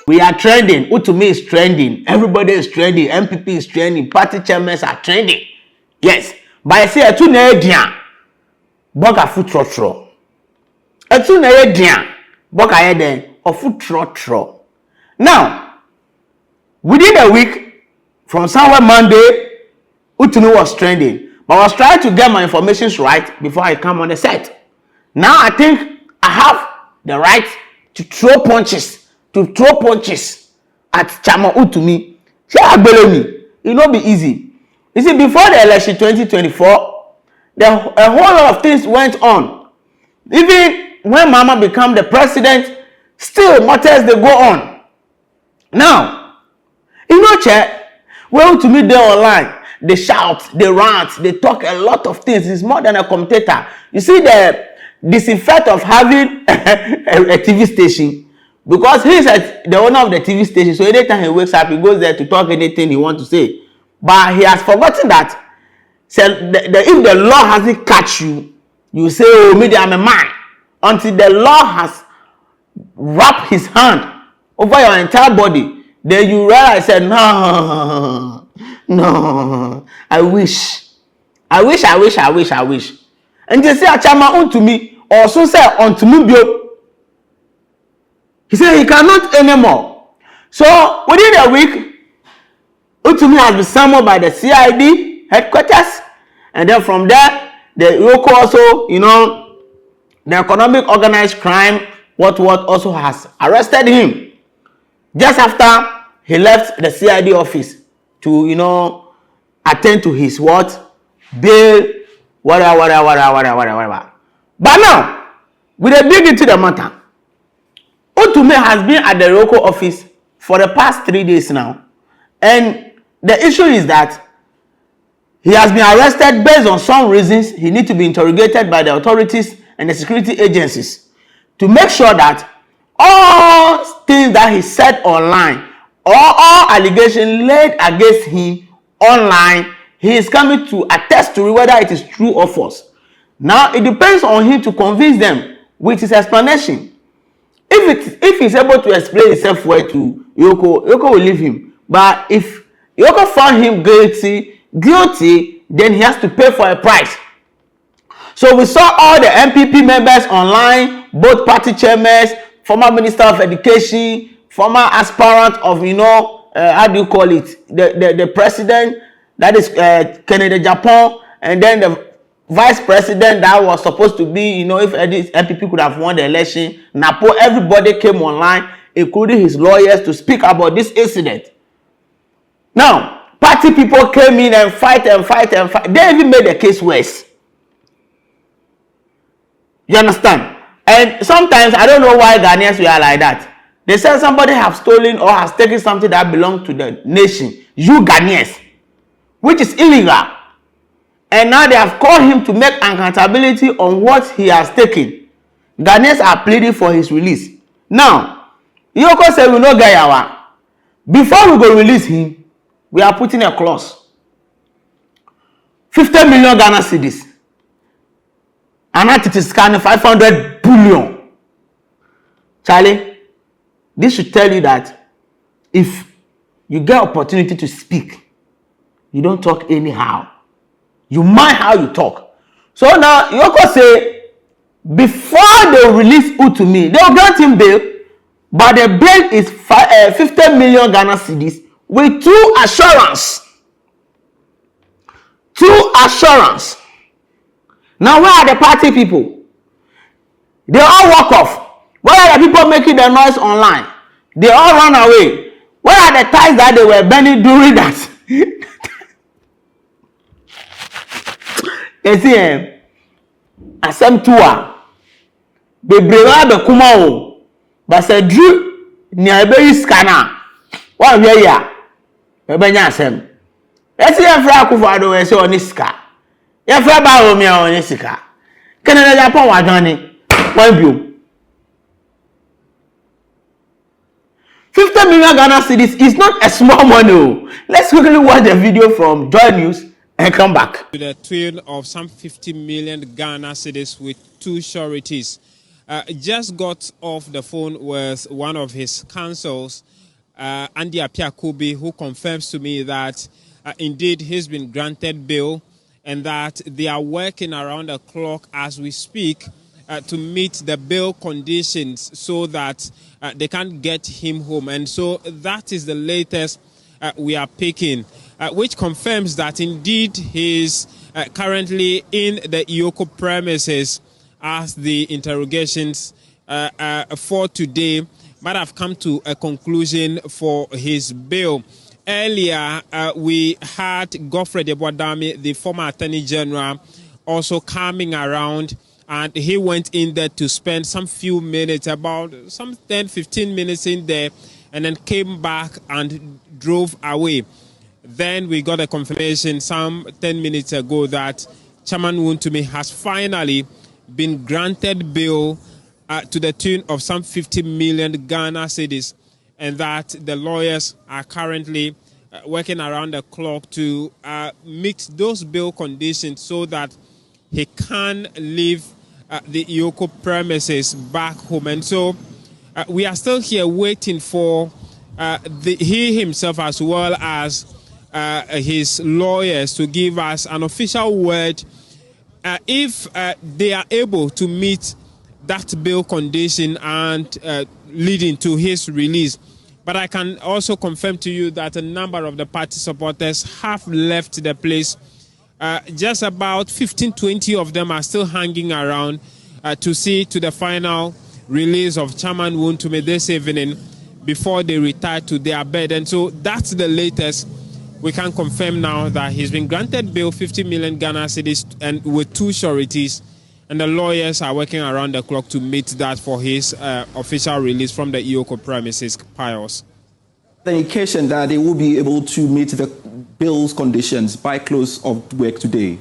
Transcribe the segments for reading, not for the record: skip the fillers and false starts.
We are trending. Utumi is trending. Everybody is trending. MPP is trending. Party chairmen are trending. Yes. But I say, tu na edian. Boga fu trotro. Tu na edian. Boga eden. Ofu trotro. Now, within a week, from somewhere Monday, Utumi was trending. But I was trying to get my information right before I come on the set. Now I think I have the right to throw punches. At Chairman WONTUMI. It will not be easy. You see, before the election 2024, a whole lot of things went on. Even when Mama became the president, still matters they go on. Now, you know, Chair, when WONTUMI there online, they shout, they rant, they talk a lot of things. It's more than a commentator. You see this effect of having a TV station. Because he's the owner of the TV station, so anytime he wakes up, he goes there to talk anything he wants to say. But he has forgotten that if the law hasn't catch you, you say, oh, maybe I'm a man. Until the law has wrapped his hand over your entire body, then you realize, no, I wish. And you say, Chairman WONTUMI, or so say, WONTUMI. He said he cannot anymore. So within a week, WONTUMI has been summoned by the CID headquarters, and then from there, the Yoko also, the economic organized crime, what also has arrested him just after he left the CID office to attend to his bail, whatever. But now, we dig into the matter. WONTUMI has been at the Yoko office for the past 3 days now. And the issue is that he has been arrested based on some reasons. He needs to be interrogated by the authorities and the security agencies to make sure that all things that he said online or all allegations laid against him online, he is coming to attest to whether it is true or false. Now, it depends on him to convince them with his explanation. If he's able to explain himself well to Yoko will leave him. But if Yoko found him guilty, then he has to pay for a price. So we saw all the MPP members online, both party chairmen, former Minister of Education, former aspirant of, how do you call it? The president, that is Canada, Japan, and then the vice president that was supposed to be, if MPP could have won the election. Napo, everybody came online, including his lawyers, to speak about this incident. Now, party people came in and fight. They even made the case worse. You understand? And sometimes, I don't know why Ghanaians were like that. They said somebody have stolen or has taken something that belongs to the nation. You Ghanaians. Which is illegal. And now they have called him to make accountability on what he has taken. Ghanaians are pleading for his release. Now, Yoko said we no get yawa. Before we go release him, we are putting a clause. 50 million Ghana cedis. And that it is scanning 500 billion. Charlie, this should tell you that if you get opportunity to speak, you don't talk anyhow. You mind how you talk. So now, Yoko say, before they release WONTUMI, they will grant him bail, but the bail is 50 million Ghana cedis with two assurance. Now, where are the party people? They all walk off. Where are the people making the noise online? They all run away. Where are the ties that they were burning during that? You see, asem tuwa. Bebreva be kuma o. But say Drew ni ebe scanner. Wa hwe ya. Ebe nya asem. Esi efra akufado we say oni sika. Efra ba o mi oni sika. Canada Japan wa dwani. Wan biom. 50 million Ghana cedis is not a small money. Let's quickly watch the video from Joy News and come back. With a tune of some 50 million Ghana cedis with two sureties. just got off the phone with one of his counsels, Antwi Boasiako, who confirms to me that indeed he's been granted bail and that they are working around the clock as we speak to meet the bail conditions so that they can get him home. And so that is the latest we are picking, which confirms that indeed he is currently in the Ioko premises as the interrogations for today might have come to a conclusion for his bail. Earlier, we had Godfrey Deboadami, the former Attorney General, also coming around, and he went in there to spend some few minutes, about some 10-15 minutes in there, and then came back and drove away. Then we got a confirmation some 10 minutes ago that Chairman WONTUMI has finally been granted bail to the tune of some 50 million Ghana cedis, and that the lawyers are currently working around the clock to meet those bail conditions so that he can leave the Ioko premises back home. And so we are still here waiting for he himself as well as his lawyers to give us an official word if they are able to meet that bail condition and leading to his release. But I can also confirm to you that a number of the party supporters have left the place. Just about 15-20 of them are still hanging around to see to the final release of Chairman WONTUMI this evening before they retire to their bed. And so that's the latest. We can confirm now that he's been granted bail, 50 million Ghana cedis, and with 2 sureties, and the lawyers are working around the clock to meet that for his official release from the Ioko premises. Pius. The indication that they will be able to meet the bail's conditions by close of work today.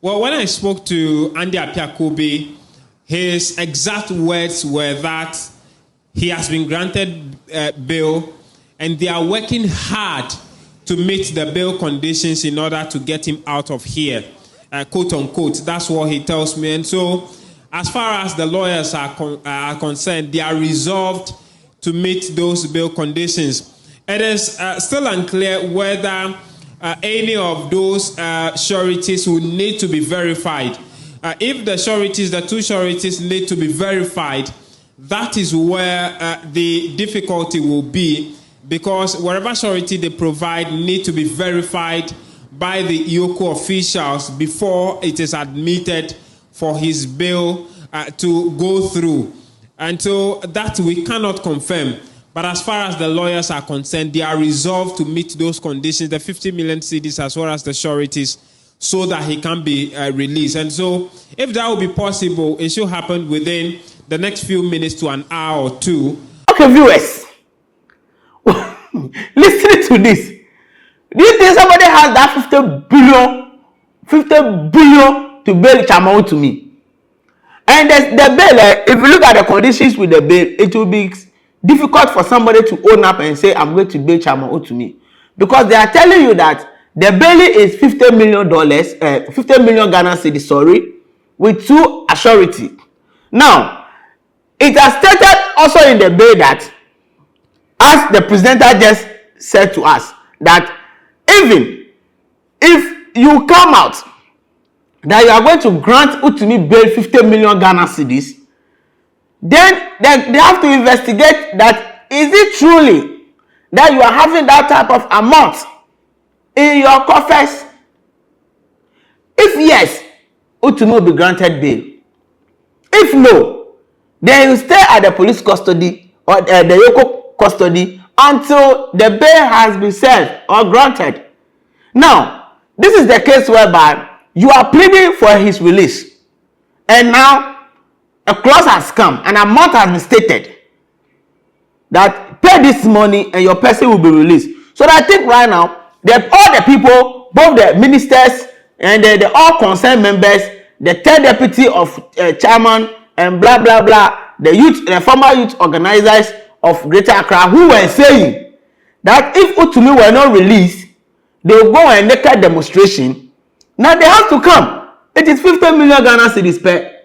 Well, when I spoke to Antwi Boasiako, his exact words were that he has been granted bail and they are working hard to meet the bail conditions in order to get him out of here, quote unquote. That's what he tells me. And so as far as the lawyers are concerned, they are resolved to meet those bail conditions. It is still unclear whether any of those sureties will need to be verified. If the sureties, the 2 sureties need to be verified, that is where the difficulty will be, because whatever surety they provide need to be verified by the Ioko officials before it is admitted for his bail to go through. And so that we cannot confirm. But as far as the lawyers are concerned, they are resolved to meet those conditions, the 50 million cedis as well as the sureties, so that he can be released. And so if that will be possible, it should happen within the next few minutes to an hour or 2. Okay, viewers, listen to this. Do you think somebody has that 50 billion to bail Chairman WONTUMI? And the bail, if you look at the conditions with the bail, it will be difficult for somebody to own up and say, I'm going to bail Chairman WONTUMI, because they are telling you that the bail is $50 million, 50 million Ghana cedis, sorry, with 2 assurity. Now, it has stated also in the bail that, as the presenter just said to us, that even if you come out that you are going to grant WONTUMI bail 50 million Ghana cedis, then they have to investigate that, is it truly that you are having that type of amount in your coffers? If yes, WONTUMI will be granted bail. If no, then you stay at the police custody or the Ioko custody until the bail has been served or granted. Now, this is the case whereby you are pleading for his release, and now a clause has come, an amount has been stated that pay this money and your person will be released. So I think right now, all the people, both the ministers and the all concerned members, the 3rd deputy of chairman and blah blah blah, the former youth organizers of Greater Accra, who were saying that if WONTUMI were not released, they will go and naked demonstration Now they have to come. It is 50 million Ghana cedis per.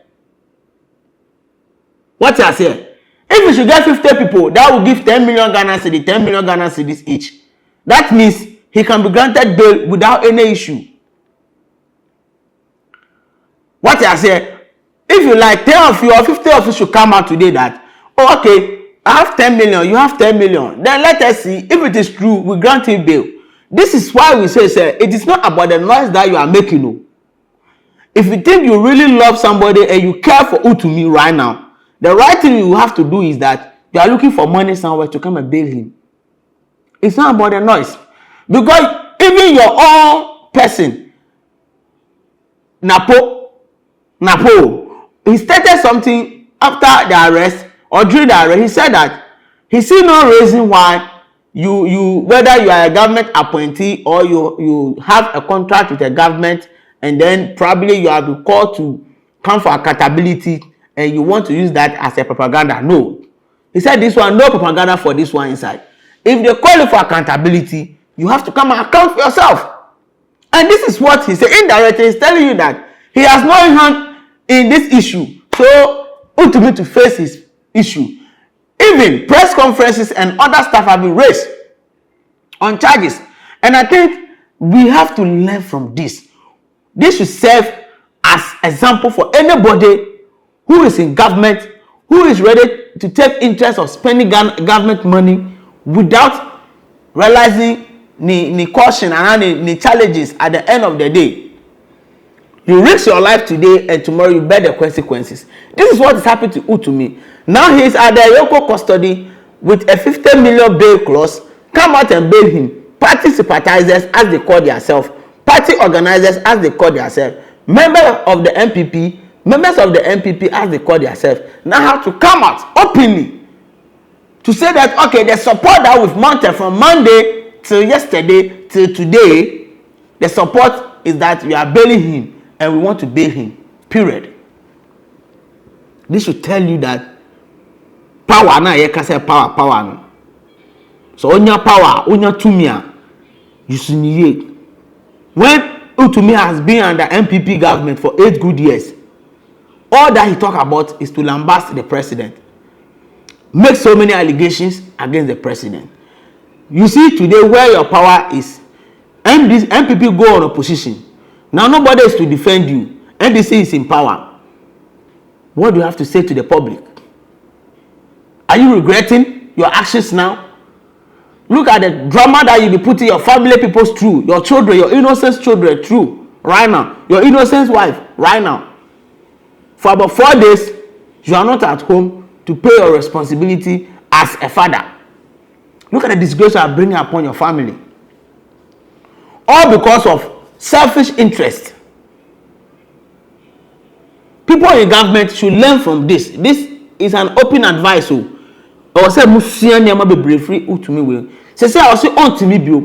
What I say? If we should get 50 people, that will give 10 million Ghana cedis, 10 million Ghana cedis each. That means he can be granted bail without any issue. What I say? If you like 10 of you or 50 of you should come out today that, oh, okay, I have 10 million, you have 10 million. Then let us see if it is true, we grant him bail. This is why we say, sir, it is not about the noise that you are making. No. If you think you really love somebody and you care for Wontumi right now, the right thing you have to do is that you are looking for money somewhere to come and bail him. It's not about the noise. Because even your own person, Napo, he stated something after the arrest or during the arrest. He said that he see no reason why you whether you are a government appointee or you have a contract with a government and then probably you have been called to come for accountability and you want to use that as a propaganda. No. He said this one, no propaganda for this one inside. If they call you for accountability, you have to come and account for yourself. And this is what he said. Indirectly, he's telling you that he has no hand in this issue. So, Wontumi to face his issue. Even press conferences and other stuff have been raised on charges. And I think we have to learn from this. This should serve as example for anybody who is in government, who is ready to take interest of spending government money without realizing the caution and the challenges at the end of the day. You risk your life today and tomorrow you bear the consequences. This is what is happening to Wontumi. Now he is at the Yoko custody with a 50 million bail clause. Come out and bail him. Party sympathizers, as they call themselves, party organizers, as they call themselves, members of the MPP, as they call themselves, now have to come out openly to say that, okay, the support that we've mounted from Monday till yesterday till today, the support is that we are bailing him and we want to bail him. Period. This should tell you that power na ye kase power no. So onya power, onya tumia, you see. When Wontumi has been under MPP government for 8 good years, all that he talk about is to lambast the president, make so many allegations against the president. You see today where your power is, and this MPP go on opposition. Now nobody is to defend you. NDC is in power. What do you have to say to the public? Are you regretting your actions now? Look at the drama that you be putting your family people through, your children, your innocent children through right now, your innocent wife right now. For about 4 days, you are not at home to pay your responsibility as a father. Look at the disgrace you are bringing upon your family. All because of selfish interest. People in government should learn from this. This is an open advice. Or say Musia Nyama be brave free Wontumi will. Say I say on me bio.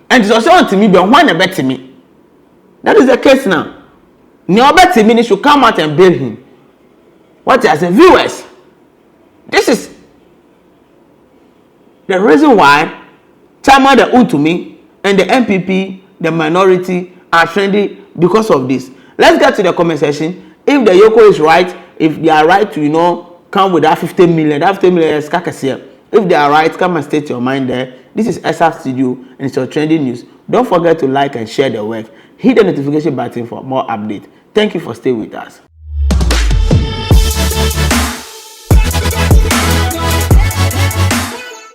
And it's also on me bio. Why not bet me? That is the case now. No bet me should come out and bail him. What I say, viewers, this is the reason why Chairman Wontumi and the MPP, the minority, are trendy because of this. Let's get to the comment section. If the Yoko is right, if they are right to, come with that 50 million is kakasiya. If they are right, come and state your mind there. This is SF Studio and it's your trending news. Don't forget to like and share the work. Hit the notification button for more updates. Thank you for staying with us.